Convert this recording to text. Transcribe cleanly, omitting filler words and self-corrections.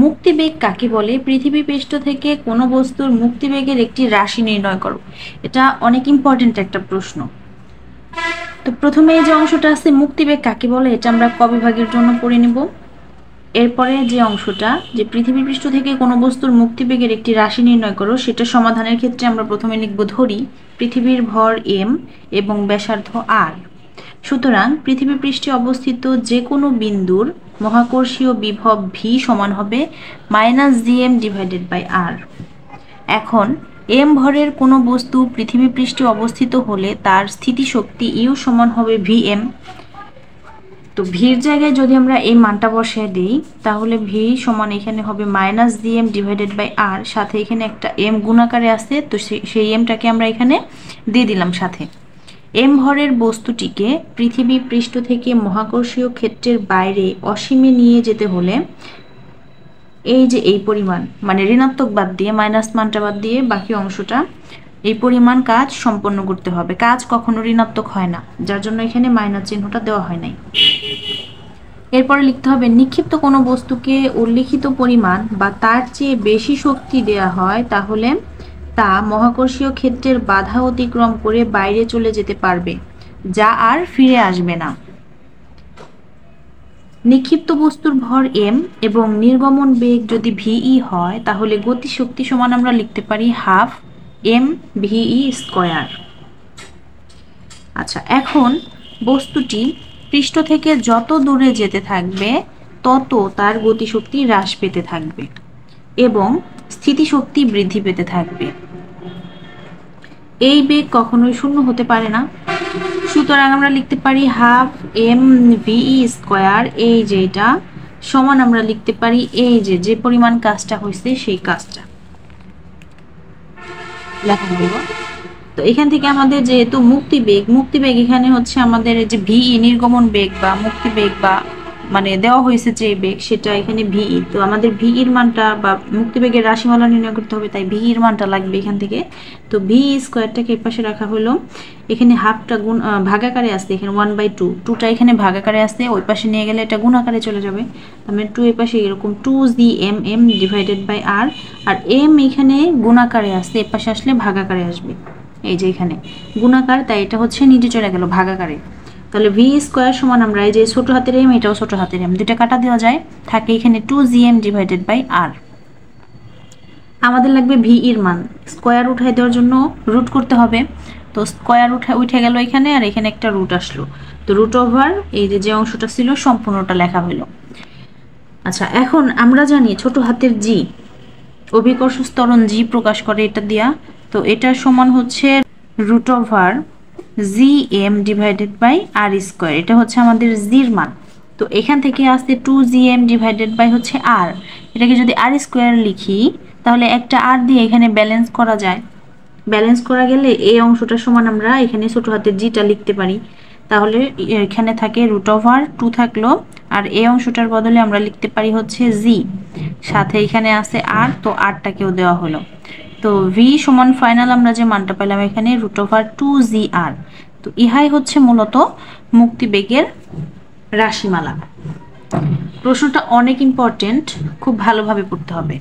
মুক্তিবেগ কাকে বলে? পৃথিবী পৃষ্ঠ থেকে কোনো বস্তুর মুক্তিবেগের একটি রাশি নির্ণয় করো। এটা অনেক ইম্পর্টেন্ট একটা প্রশ্ন। তো প্রথমে এই যে অংশটা আছে মুক্তিবেগ কাকে বলে, এটা আমরা ক বিভাগের জন্য পড়ে নিব। এরপরে যে অংশটা, যে পৃথিবী পৃষ্ঠ থেকে কোনো বস্তুর মুক্তিবেগের একটি রাশি নির্ণয় করো, সেটা সমাধানের ক্ষেত্রে আমরা প্রথমে লিখব ধরি পৃথিবীর ভর m এবং ব্যাসার্ধ r। সুতরাং পৃথিবী পৃষ্ঠে অবস্থিত যে কোনো বিন্দুর মহাকর্ষীয় বিভব v সমান হবে -gm ডিভাইডেড বাই r। এখন m ভরের কোনো বস্তু পৃথিবী পৃষ্ঠে অবস্থিত হলে তার স্থিতিশক্তি u সমান হবে vm। তো ভির জায়গায় যদি আমরা এই মানটা বসিয়ে দিই, তাহলে ভি সমান এখানে হবে -gm ডিভাইডেড বাই r, সাথে এখানে একটা m গুণাকারে আছে, তো সেই mটাকে আমরা এখানে দিয়ে দিলাম সাথে। m ভরের বস্তুটিকে পৃথিবী পৃষ্ঠ থেকে মহাকর্ষীয় ক্ষেত্রের বাইরে অসীমে নিয়ে যেতে হলে এই যে এই পরিমাণ, মানে ঋণাত্মক বাদ দিয়ে মাইনাস মানটা বাদ দিয়ে বাকি অংশটা, এই পরিমাণ কাজ সম্পন্ন করতে হবে। কাজ কখনো ঋণাত্মক হয় না, যার জন্য এখানে মাইনাস চিহ্নটা দেওয়া হয় নাই। এরপরে লিখতে হবে নিক্ষিপ্ত কোনো বস্তুকে উল্লিখিত পরিমাণ বা তার চেয়ে বেশি শক্তি দেয়া হয়, তাহলে তা মহাকর্ষীয় ক্ষেত্রের বাধা অতিক্রম করে বাইরে চলে যেতে পারবে, যা আর ফিরে আসবে না। নিক্ষিপ্ত বস্তুর ভর m এবং নির্গমন বেগ যদি ve হয়, তাহলে গতিশক্তি সমান আমরা লিখতে পারি হাফ mve স্কয়ার। আচ্ছা, এখন বস্তুটি পৃষ্ঠ থেকে যত দূরে যেতে থাকবে তত তার গতিশক্তি হ্রাস পেতে থাকবে এবং স্থিতিশক্তি বৃদ্ধি পেতে থাকবে। এই বেগ কখনোই শূন্য হতে পারে না। সুতরাং আমরা লিখতে পারি হাফ mve স্কয়ার, এই যে এটা সমান আমরা লিখতে পারি এই যে পরিমাণ কাজটা হয়েছে সেই কাজটা লেখা হইব। তো এখান থেকে আমাদের যেহেতু মুক্তিবেগ এখানে হচ্ছে আমাদের যে ভিই নির্গমন বেগ বা মুক্তিবেগ বা মানে দেওয়া হয়েছে যে বেগ, সেটা এখানে ভিই। তো আমাদের ভিইর মানটা বা মুক্তিবেগের রাশিমালা নির্ণয় করতে হবে, তাই ভিইর মানটা লাগবে এখান থেকে। তো ভি স্কোয়ারটাকে এই পাশে রাখা হলো, এখানে হাফটা গুণ ভাগাকারে আসছে, এখানে 1/2, 2টা এখানে ভাগাকারে আসছে, ওই পাশে নিয়ে গেলে এটা গুণাকারে চলে যাবে। তার 2 এই পাশে এরকম 2gm ডিভাইডেড বাই r, আর m এখানে গুণাকারে আসছে, এই পাশে আসলে ভাগাকারে আসবে। এই যে এখানে গুণাকার, তাই এটা হচ্ছে নিচে চলে গেল ভাগাকারে। তাহলে ভি স্কোয়ার সমান আমরা এই যে ছোট হাতের এম, এটাও ছোট হাতের এম, দুটা কাটা দেওয়া যায়, থাকে এখানে 2gm ডিভাইডেড বাই r। আমাদের লাগবে ভি এর মান, স্কোয়ার উঠাই দেওয়ার জন্য রুট করতে হবে। তো স্কোয়ার উঠে গেল এখানে, আর এখানে একটা রুট আসলো, তো রুট ওভার এই যে অংশটা ছিল সম্পূর্ণটা লেখা হলো। আচ্ছা, এখন আমরা জানি ছোট হাতের জি অভিকর্ষ ত্বরণ জি প্রকাশ করে এটা দিয়া, তো এটা সমান হচ্ছে root over gm divided by r square. এটা হচ্ছে আমাদের জির মান। তো এখান থেকে আসছে 2gm ডিভাইডেড বাই হচ্ছে r, এটাকে যদি r স্কোয়ার লিখি তাহলে একটা r দিয়ে এখানে ব্যালেন্স করা যায়। ব্যালেন্স করা গেলে এই অংশটা সমান আমরা এখানে ছোট হাতের জিটা লিখতে পারি। তাহলে এখানে থাকে রুট ওভার 2 থাকলো, আর এই অংশটার বদলে আমরা লিখতে পারি হচ্ছে জি, সাথে এখানে আছে r, তো rটাকেও দেওয়া হলো। তো ভি সমান ফাইনাল আমরা যে মানটা পেলাম এখানে রুট ওভার 2gr। তো ইহাই হচ্ছে মূলত মুক্তিবেগের রাশিমালা। প্রশ্নটা অনেক ইম্পর্টেন্ট, খুব ভালোভাবে পড়তে হবে।